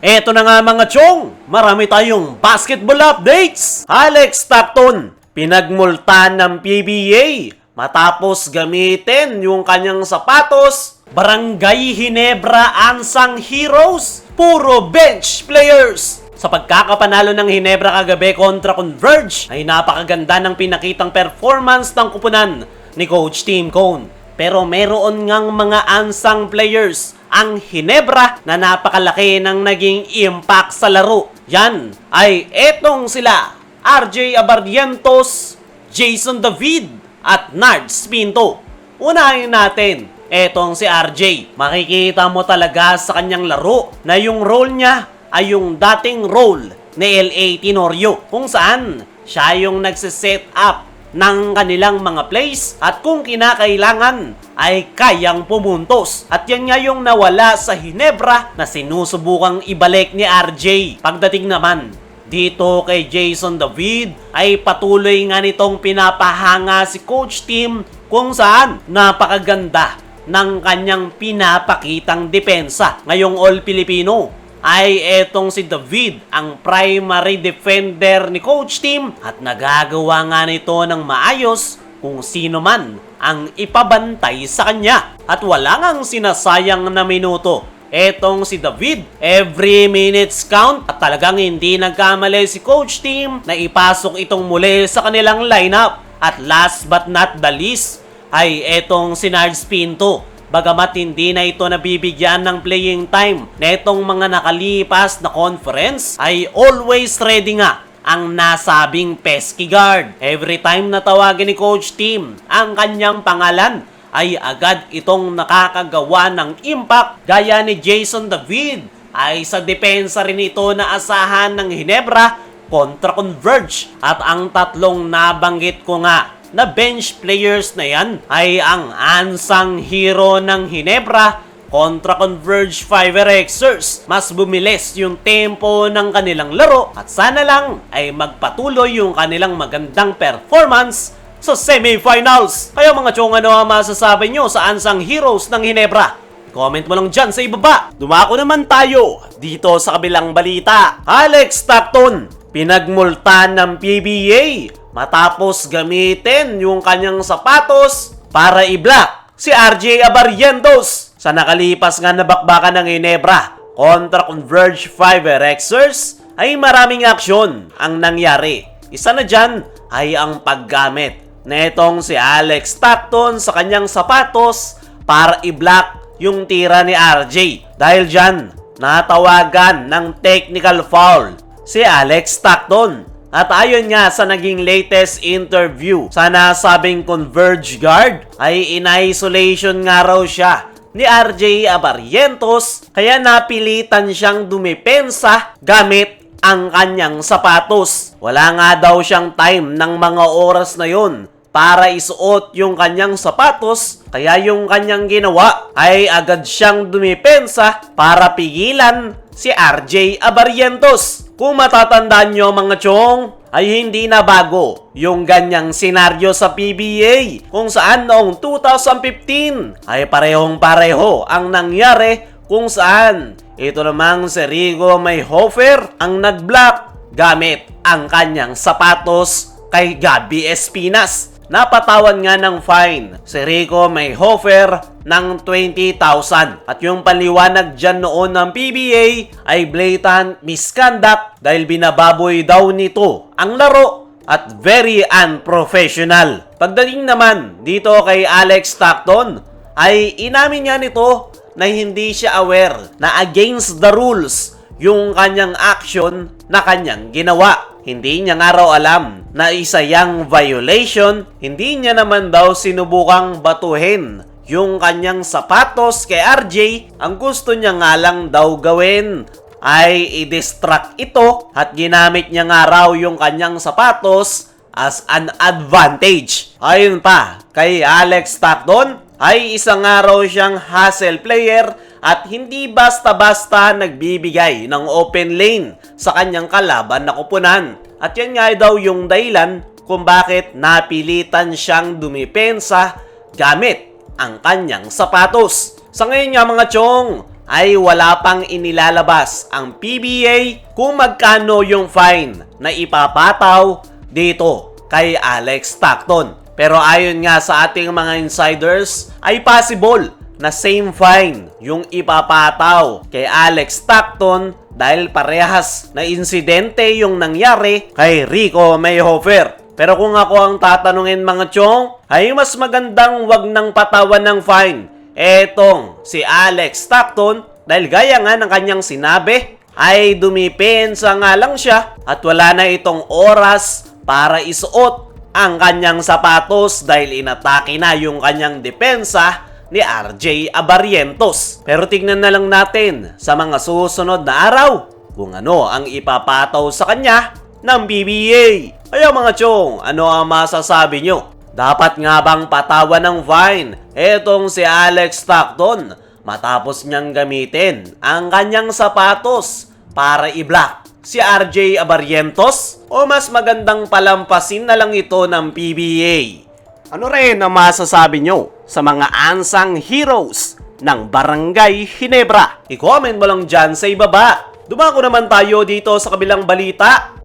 Eto na nga mga chong, marami tayong basketball updates. Alex Stockton, pinagmultan ng PBA matapos gamitin yung kanyang sapatos. Barangay Ginebra Unsung Heroes, puro bench players. Sa pagkakapanalo ng Ginebra kagabi kontra Converge, ay napakaganda ng pinakitang performance ng kupunan ni Coach Tim Cone. Pero meron ngang mga unsung players ang Ginebra na napakalaki ng naging impact sa laro. Yan ay etong sila, RJ Abarrientos, Jason David at Nards Pinto. Unahin natin etong si RJ. Makikita mo talaga sa kanyang laro na yung role niya ay yung dating role ni LA Tenorio, kung saan siya yung nagsiset up ng kanilang mga plays at kung kinakailangan ay kayang pumuntos. At yan nga yung nawala sa Ginebra na sinusubukang ibalik ni RJ. Pagdating naman dito kay Jason David ay patuloy nga nitong pinapahanga si Coach Tim, kung saan napakaganda ng kanyang pinapakitang depensa. Ngayong All-Filipino ay etong si David ang primary defender ni Coach Tim at nagagawa nga nito ng maayos kung sino man ang ipabantay sa kanya. At wala ngang sinasayang na minuto etong si David. Every minutes count at talagang hindi nagkamali si Coach Tim na ipasok itong muli sa kanilang lineup. At last but not the least ay etong si Nards Pinto. Bagamat hindi na ito nabibigyan ng playing time netong mga nakalipas na conference, ay always ready nga ang nasabing pesky guard. Every time na tawagin ni Coach Tim ang kanyang pangalan, ay agad itong nakakagawa ng impact. Gaya ni Jason David, ay sa depensa rin ito na asahan ng Ginebra kontra Converge. At ang tatlong nabanggit ko nga na bench players na yan ay ang unsung hero ng Ginebra kontra Converge Fiverexers. Mas bumilis yung tempo ng kanilang laro at sana lang ay magpatuloy yung kanilang magandang performance sa semifinals. Kaya mga chong, ano ang masasabi nyo sa unsung heroes ng Ginebra? Comment mo lang dyan sa ibaba. Dumako naman tayo dito sa kabilang balita. Alex Stockton, pinagmultan ng PBA matapos gamitin yung kanyang sapatos para i-block si RJ Abarrientos sa nakalipas nga na bakbakan ng Ginebra kontra Converge Fiverexers. Ay maraming aksyon ang nangyari. Isa na dyan ay ang paggamit na itong si Alex Stockton sa kanyang sapatos para i-block yung tira ni RJ. Dahil dyan, natawagan ng technical foul si Alex Stockton. At ayon nga sa naging latest interview sa nasabing Converge guard, ay in-isolation nga raw siya ni RJ Abarrientos, kaya napilitan siyang dumepensa gamit ang kanyang sapatos. Wala nga daw siyang time ng mga oras na yon para isuot yung kanyang sapatos, kaya yung kanyang ginawa ay agad siyang dumepensa para pigilan si RJ Abarrientos. Kung matatandaan nyo mga chong, ay hindi na bago yung ganyang senaryo sa PBA, kung saan noong 2015 ay parehong-pareho ang nangyari, kung saan ito namang si Rigo Mayhofer ang nag-block gamit ang kanyang sapatos kay Gabby Espinas. Napatawan nga ng fine si Rico Mayhofer ng 20,000. At yung paliwanag dyan noon ng PBA ay blatant misconduct dahil binababoy daw nito ang laro at very unprofessional. Pagdating naman dito kay Alex Stockton, ay inamin nga nito na hindi siya aware na against the rules yung kanyang action na kanyang ginawa. Hindi niya nga raw alam na isa yang violation. Hindi niya naman daw sinubukang batuhin yung kanyang sapatos kay RJ. Ang gusto niya nga lang daw gawin ay i-distract ito at ginamit niya nga raw yung kanyang sapatos as an advantage. Ayun pa, kay Alex Stockton ay isang araw siyang hustle player at hindi basta-basta nagbibigay ng open lane sa kanyang kalaban na kupunan. At yan nga daw yung dahilan kung bakit napilitan siyang dumipensa gamit ang kanyang sapatos. Sa ngayon nga mga chong, ay wala pang inilalabas ang PBA kung magkano yung fine na ipapataw dito kay Alex Stockton. Pero ayon nga sa ating mga insiders, ay possible na same fine yung ipapataw kay Alex Stockton dahil parehas na insidente yung nangyari kay Rico Mayhofer. Pero kung ako ang tatanungin mga chong, ay mas magandang wag nang patawan ng fine etong si Alex Stockton dahil gaya nga ng kanyang sinabi ay dumipensa nga lang siya at wala na itong oras para isuot ang kanyang sapatos dahil inatake na yung kanyang depensa ni RJ Abarrientos. Pero tignan na lang natin sa mga susunod na araw kung ano ang ipapataw sa kanya ng PBA. Kaya mga chong, ano ang masasabi nyo? Dapat nga bang patawan ng fine etong si Alex Stockton matapos niyang gamitin ang kanyang sapatos para i-block si RJ Abarrientos? O mas magandang palampasin na lang ito ng PBA? Ano rin ang masasabi nyo sa mga unsung heroes ng Barangay Ginebra? I-comment mo lang dyan sa ibaba. Dumako naman tayo dito sa kabilang balita.